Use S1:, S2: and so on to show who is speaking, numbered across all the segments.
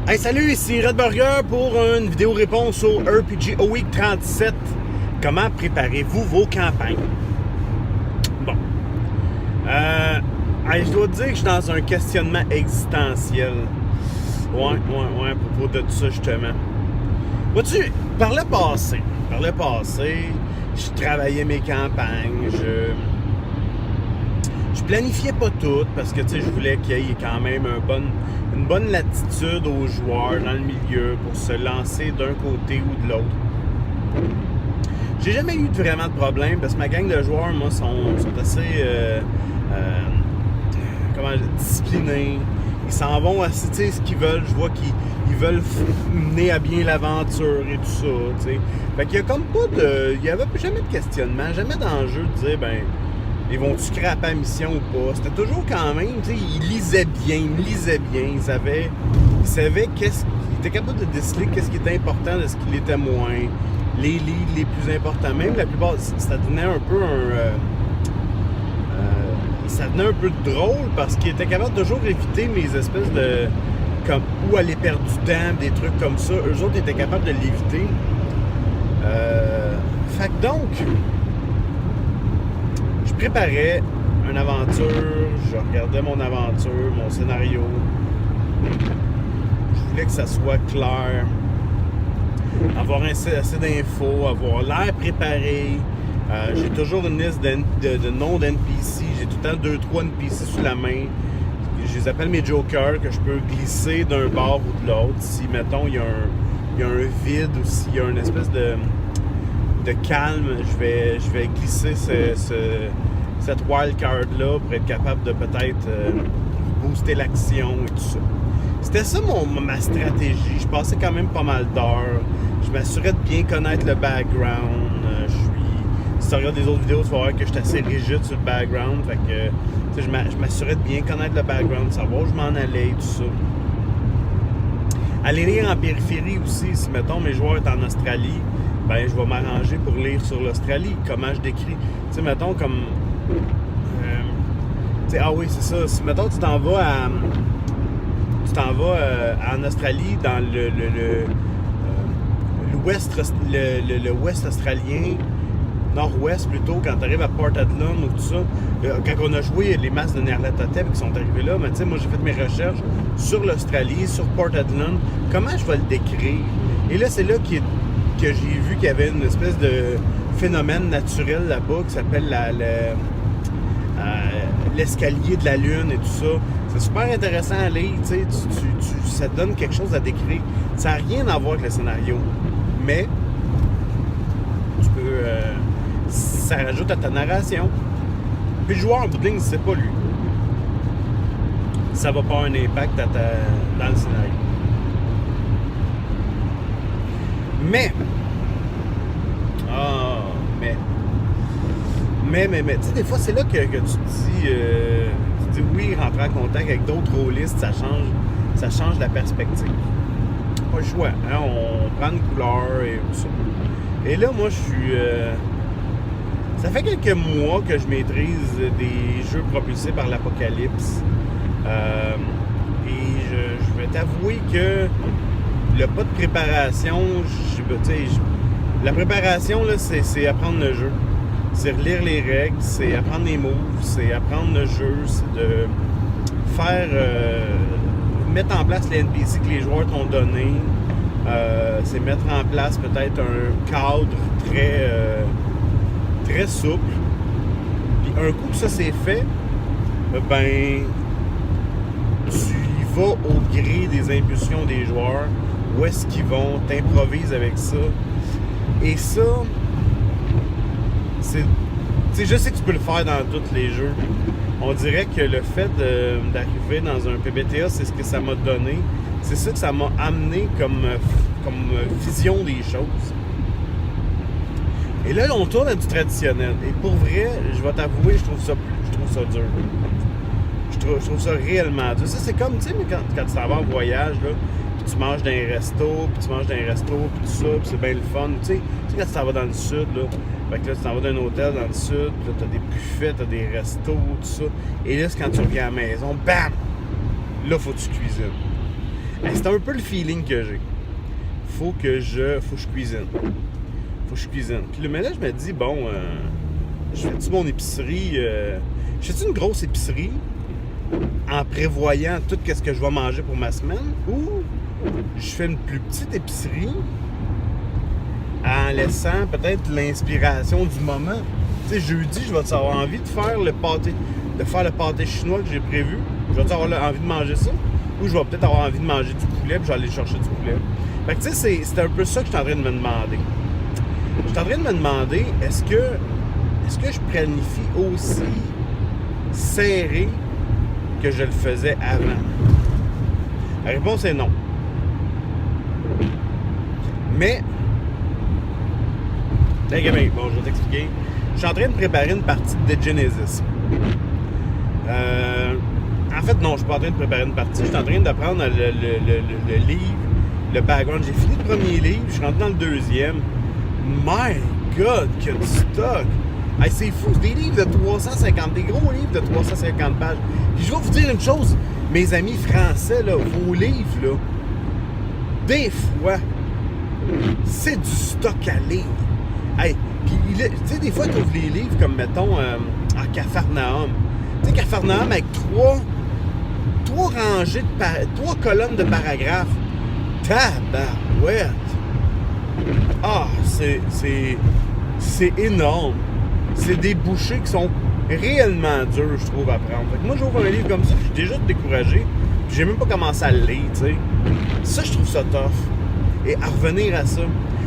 S1: Hey salut, ici Red Burger pour une vidéo réponse au RPG Week 37. Comment préparez-vous vos campagnes? Bon. Je dois te dire que je suis dans un questionnement existentiel. Ouais, à propos de tout ça justement. Vois-tu, par le passé, je travaillais mes campagnes, je planifiais pas tout parce que je voulais qu'il y ait quand même une bonne latitude aux joueurs dans le milieu pour se lancer d'un côté ou de l'autre. J'ai jamais eu vraiment de problème parce que ma gang de joueurs, moi, sont assez disciplinés. Ils s'en vont assez, tu sais, ce qu'ils veulent. Je vois qu'ils veulent mener à bien l'aventure et tout ça, tu sais. Fait qu'il y a comme pas de... Il y avait jamais de questionnement, jamais d'enjeu de dire, ils vont-tu scraper la mission ou pas? C'était toujours quand même, tu sais, ils me lisaient bien, ils savaient ils étaient capables de déceler qu'est-ce qui était important de ce qui l'était moins. Les leads les plus importants, même la plupart, ça devenait un peu ça devenait un peu drôle parce qu'ils étaient capables de toujours éviter mes espèces de... comme où aller perdre du temps, des trucs comme ça. Eux autres étaient capables de l'éviter. Fait que donc... je préparais une aventure, je regardais mon aventure, mon scénario. Je voulais que ça soit clair, avoir assez d'infos, avoir l'air préparé. J'ai toujours une liste de noms d'NPC. J'ai tout le temps 2-3 NPC sous la main. Je les appelle mes jokers que je peux glisser d'un bord ou de l'autre. Si, mettons, il y a un vide ou s'il y a une espèce de calme, je vais glisser cette wildcard-là pour être capable de peut-être booster l'action et tout ça. C'était ça ma stratégie. Je passais quand même pas mal d'heures. Je m'assurais de bien connaître le background. Si tu regardes des autres vidéos, tu vas voir que je suis assez rigide sur le background. Fait que je m'assurais de bien connaître le background, de savoir où je m'en allais et tout ça. Aller lire en périphérie aussi, si mettons mes joueurs sont en Australie, je vais m'arranger pour lire sur l'Australie, comment je décris. Tu sais, mettons comme... oui, c'est ça. Si, mettons, tu t'en vas en Australie, dans l'ouest australien, nord-ouest plutôt, quand tu arrives à Port Adelaide ou tout ça, quand on a joué les masses de Nyarlathotep qui sont arrivés là, moi j'ai fait mes recherches sur l'Australie, sur Port Adelaide, comment je vais le décrire? Et là, c'est là que j'ai vu qu'il y avait une espèce de phénomène naturel là-bas qui s'appelle l'escalier de la Lune et tout ça. C'est super intéressant à lire, tu sais, ça te donne quelque chose à décrire. Ça n'a rien à voir avec le scénario, mais tu peux... ça rajoute à ta narration. Puis le joueur en bout de ligne, c'est pas lui. Ça va pas avoir un impact dans le scénario. Mais, tu sais, des fois, c'est là que tu te dis oui, rentrer en contact avec d'autres rôlistes, ça change la perspective. Pas le choix, hein? On prend une couleur et tout ça. Et là, moi, je suis... ça fait quelques mois que je maîtrise des jeux propulsés par l'apocalypse. Et je vais t'avouer que le pas de préparation, la préparation, là, c'est apprendre le jeu. C'est relire les règles, c'est apprendre les moves, c'est apprendre le jeu, c'est de faire... mettre en place les NPC que les joueurs t'ont donné. C'est mettre en place peut-être un cadre très souple. Puis un coup que ça c'est fait, tu y vas au gré des impulsions des joueurs. Où est-ce qu'ils vont? T'improvises avec ça. Et ça, c'est... Tu sais, je sais que tu peux le faire dans tous les jeux. On dirait que le fait d'arriver dans un PBTA, c'est ce que ça m'a donné. C'est ça que ça m'a amené comme vision des choses. Et là, on tourne à du traditionnel. Et pour vrai, je vais t'avouer, je trouve ça dur. Je trouve ça réellement dur. Ça, c'est comme, tu sais, quand tu t'en vas en voyage, là, puis tu manges dans un resto, puis tout ça, puis c'est bien le fun. Tu sais, quand tu t'en vas dans le sud, là, fait que là, tu t'en vas dans un hôtel dans le sud, puis là, t'as des buffets, t'as des restos, tout ça. Et là, c'est quand tu reviens à la maison, bam! Là, faut que tu cuisines. C'est un peu le feeling que j'ai. Faut que je cuisine. Puis mais là, je me dis, bon, je fais-tu mon épicerie? Je fais-tu une grosse épicerie en prévoyant tout ce que je vais manger pour ma semaine? Ou je fais une plus petite épicerie en laissant peut-être l'inspiration du moment? Tu sais, jeudi, je vais avoir envie de faire le pâté chinois que j'ai prévu. Je vais avoir envie de manger ça. Ou je vais peut-être avoir envie de manger du poulet, puis je vais aller chercher du poulet. Fait que tu sais, c'est un peu ça que je suis en train de me demander. Je suis en train de me demander, est-ce que je planifie aussi serré que je le faisais avant? La réponse est non. Mais, bon, je vais t'expliquer. Je suis en train de préparer une partie de Genesis. En fait, non, je suis pas en train de préparer une partie. Je suis en train d'apprendre le livre, le background. J'ai fini le premier livre, je suis rentré dans le deuxième. My God, que du stock! Hey, c'est fou, c'est des livres de 350, des gros livres de 350 pages. Puis je vais vous dire une chose, mes amis français, là, vos livres, là, des fois, c'est du stock à lire. Hey, puis, tu sais, des fois, tu ouvres les livres comme, mettons, en Capharnaüm. Tu sais, Capharnaüm avec trois colonnes de paragraphes. Tabarouette! Ah, c'est énorme. C'est des bouchées qui sont réellement dures, je trouve, à prendre. Fait que moi, j'ouvre un livre comme ça, je suis déjà découragé. Puis j'ai même pas commencé à le lire, tu sais. Ça, je trouve ça tough. Et à revenir à ça.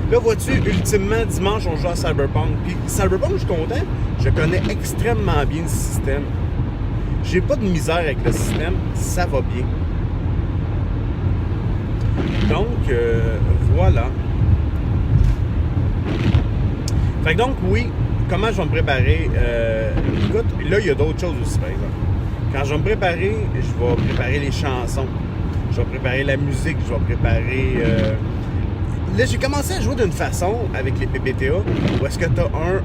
S1: Là, vois-tu, ultimement, dimanche, on joue à Cyberpunk. Puis Cyberpunk, je suis content. Je connais extrêmement bien le système. J'ai pas de misère avec le système. Ça va bien. Donc, voilà. Fait que donc, oui, comment je vais me préparer? Écoute, là, il y a d'autres choses aussi, par exemple. Quand je vais me préparer, je vais préparer les chansons. Je vais préparer la musique. Je vais préparer... Là, j'ai commencé à jouer d'une façon avec les PBTA où est-ce que tu as un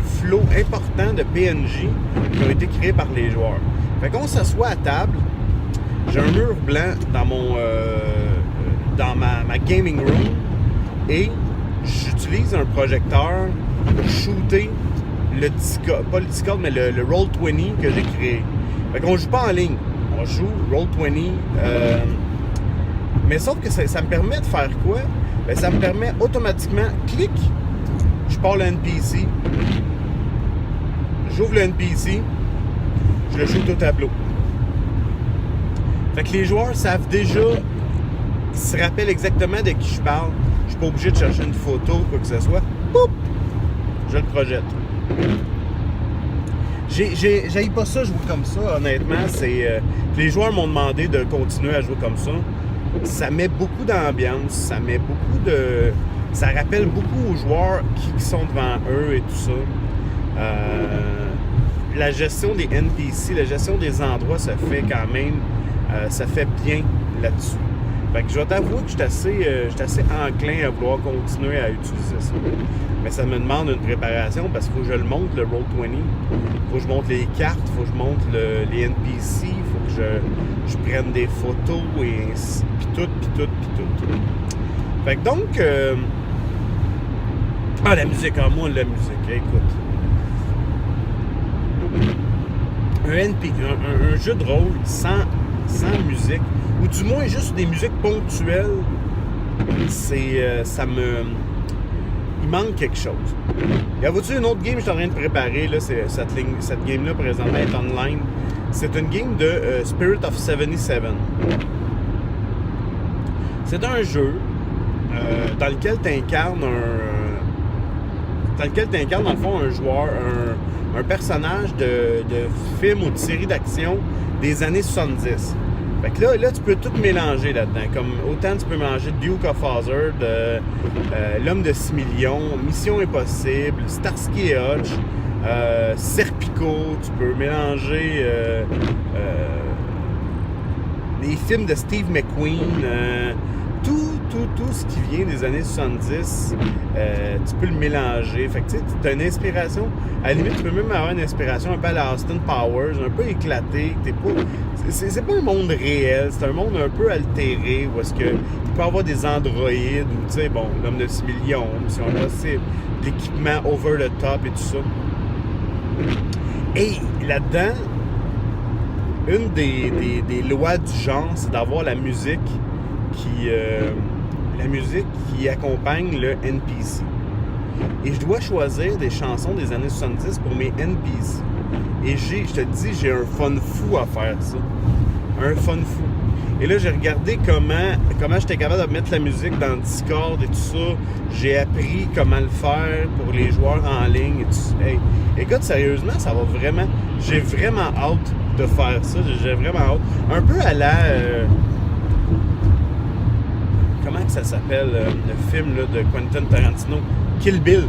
S1: flow important de PNJ qui ont été créés par les joueurs. Fait qu'on s'assoit à table. J'ai un mur blanc dans ma gaming room et j'utilise un projecteur pour shooter le Discord, pas le Discord, mais le Roll20 que j'ai créé. Fait qu'on joue pas en ligne, on joue Roll20, mais sauf que ça me permet de faire quoi? Ben, ça me permet automatiquement, clic, je pars le NPC, j'ouvre le NPC, je le shoot au tableau. Fait que les joueurs savent déjà, ils se rappellent exactement de qui je parle. Je suis pas obligé de chercher une photo ou quoi que ce soit. Poup! Je le projette. J'haïs pas ça jouer comme ça, honnêtement. Les joueurs m'ont demandé de continuer à jouer comme ça. Ça met beaucoup d'ambiance, ça met beaucoup de... Ça rappelle beaucoup aux joueurs qui sont devant eux et tout ça. La gestion des NPC, la gestion des endroits se fait quand même... ça fait bien là-dessus. Fait que je vais t'avouer que je suis assez enclin à vouloir continuer à utiliser ça. Mais ça me demande une préparation parce qu'il faut que je le monte, le Roll20. Il faut que je monte les cartes, il faut que je monte les NPC, il faut que je prenne des photos et ainsi, puis tout. Fait que donc... la musique, moi, la musique, écoute. Un jeu de rôle sans musique, ou du moins juste des musiques ponctuelles, il manque quelque chose. Y a-tu une autre game que je suis en train de préparer, là, cette game-là, présentement, est online. C'est une game de Spirit of 77. C'est un jeu dans lequel tu incarnes dans le fond un joueur, un personnage de film ou de série d'action des années 70. Fait que là, tu peux tout mélanger là-dedans. Comme autant tu peux mélanger Duke of Hazzard, L'Homme de 6 millions, Mission Impossible, Starsky et Hutch, Serpico, tu peux mélanger les films de Steve McQueen, tout tout ce qui vient des années 70, tu peux le mélanger. Fait que tu as une inspiration. À la limite, tu peux même avoir une inspiration un peu à la Austin Powers, un peu éclaté. C'est pas un monde réel, c'est un monde un peu altéré où est-ce que il peut y avoir des androïdes ou, tu sais, bon, l'homme de 6 millions, si on a assez d'équipement over the top et tout ça. Et là-dedans, une des lois du genre, c'est d'avoir la musique qui accompagne le NPC. Et je dois choisir des chansons des années 70 pour mes NPC. Et je te dis, j'ai un fun fou à faire ça. Un fun fou. Et là, j'ai regardé comment j'étais capable de mettre la musique dans Discord et tout ça. J'ai appris comment le faire pour les joueurs en ligne et tout ça. Hey, écoute, sérieusement, ça va vraiment... J'ai vraiment hâte de faire ça. J'ai vraiment hâte. Un peu à la... comment que ça s'appelle, le film là, de Quentin Tarantino? Kill Bill.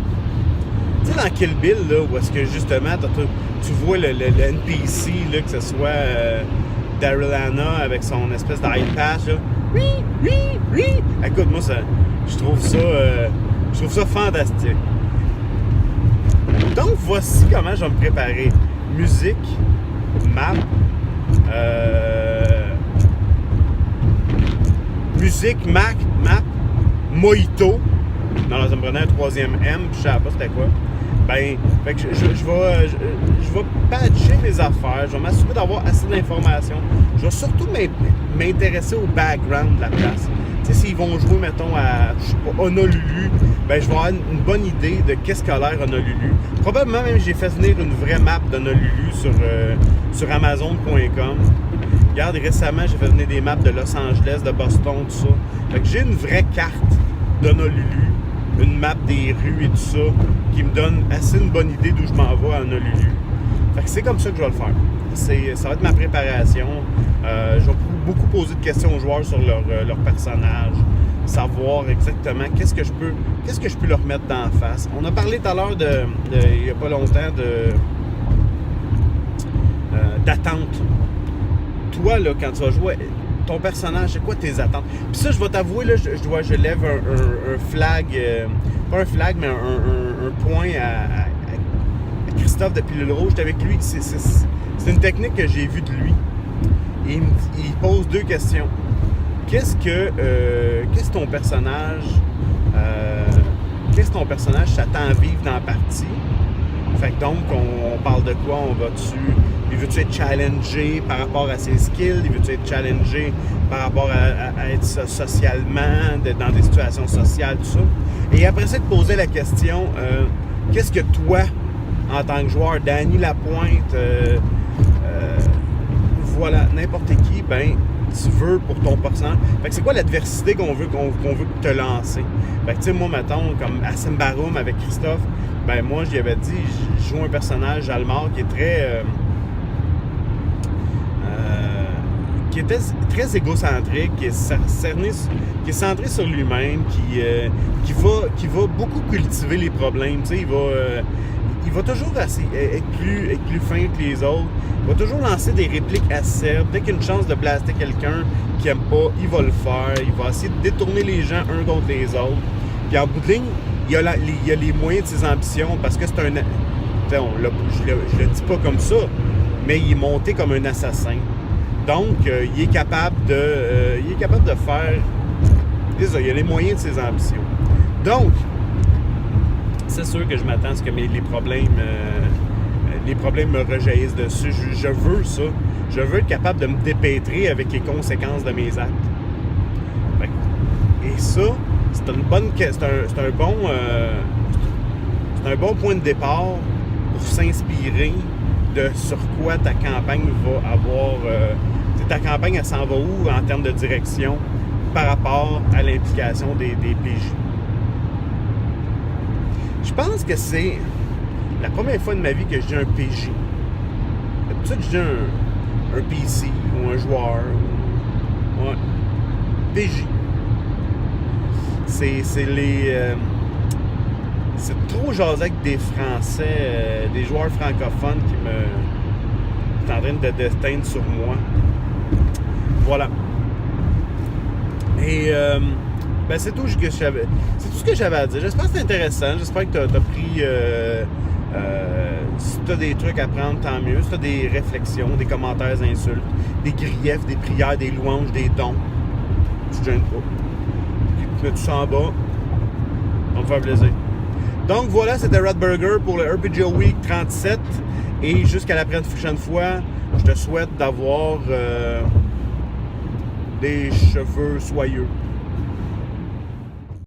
S1: Tu sais, dans Kill Bill, là, où est-ce que justement, tu vois le NPC, là, que ce soit Daryl Hannah avec son espèce d'eye patch, là. Oui, oui, oui. Écoute, moi, je trouve ça fantastique. Donc, voici comment je vais me préparer. Musique, map, musique, map, Mojito. Non, ça me prenait un troisième M, puis je savais pas c'était quoi. Ben, fait que je vais patcher mes affaires, je vais m'assurer d'avoir assez d'informations. Je vais surtout m'intéresser au background de la place. Tu sais, s'ils vont jouer, mettons, à, je sais pas, Honolulu, ben, je vais avoir une bonne idée de qu'est-ce qu'a l'air Honolulu. Probablement même, j'ai fait venir une vraie map d'Honolulu sur Amazon.com. Regarde, récemment, j'ai fait venir des maps de Los Angeles, de Boston, tout ça. Fait que j'ai une vraie carte d'Honolulu, une map des rues et tout ça, qui me donne assez une bonne idée d'où je m'en vais à Honolulu. Fait que c'est comme ça que je vais le faire. Ça va être ma préparation. Je vais beaucoup poser de questions aux joueurs sur leur personnage, savoir exactement qu'est-ce que je peux leur mettre d'en face. On a parlé tout à l'heure il n'y a pas longtemps d'attente. Toi, là, quand tu vas jouer, ton personnage, c'est quoi tes attentes? Puis ça, je vais t'avouer, là, je lève un flag, pas un flag, mais un point à Christophe de Pilule Rouge. J'étais avec lui. C'est une technique que j'ai vue de lui. Et il pose deux questions. Qu'est-ce que ton personnage s'attend à vivre dans la partie? Fait que donc, on parle de quoi? On va dessus. Il veut-tu être challengé par rapport à ses skills? Il veut-tu être challengé par rapport à être socialement, dans des situations sociales, tout ça? Et après ça, de poser la question, qu'est-ce que toi, en tant que joueur, Danny Lapointe, voilà, n'importe qui, ben, tu veux pour ton personnage? Fait que c'est quoi l'adversité qu'on veut te lancer? Fait que, tu sais, moi, mettons, comme à Simbarum avec Christophe, ben, moi, j'y avais dit, je joue un personnage, Almar, qui était très égocentrique, qui est centré sur lui-même, qui va beaucoup cultiver les problèmes. Tu sais, il va toujours être plus fin que les autres. Il va toujours lancer des répliques acerbes. Dès qu'il y a une chance de blaster quelqu'un qui aime pas, il va le faire. Il va essayer de détourner les gens un contre les autres. Puis en bout de ligne, il y a les moyens de ses ambitions parce que c'est un... Je le dis pas comme ça, mais il est monté comme un assassin. Donc, il est capable de faire... C'est ça, il a les moyens de ses ambitions. Donc, c'est sûr que je m'attends à ce que les problèmes me rejaillissent dessus. Je veux ça. Je veux être capable de me dépêtrer avec les conséquences de mes actes. Et ça, c'est un bon point de départ pour s'inspirer de sur quoi ta campagne va avoir... ta campagne, elle s'en va où en termes de direction par rapport à l'implication des PJ. Je pense que c'est la première fois de ma vie que je dis un PJ. D'habitude, je dis un PC ou un joueur. Ouais. PJ. C'est trop jaser avec des Français, des joueurs francophones qui sont en train de déteindre sur moi. Voilà. Et Ben, c'est tout, c'est tout ce que j'avais à dire. J'espère que c'est intéressant. J'espère que tu as pris... si tu as des trucs à prendre, tant mieux. Si tu as des réflexions, des commentaires, des insultes, des griefs, des prières, des louanges, des dons, tu te gênes pas. Tu mets tout ça en bas. Ça va me faire plaisir. Donc voilà, c'était Red Burger pour le RPGO Week 37. Et jusqu'à la prochaine fois, je te souhaite d'avoir des cheveux soyeux.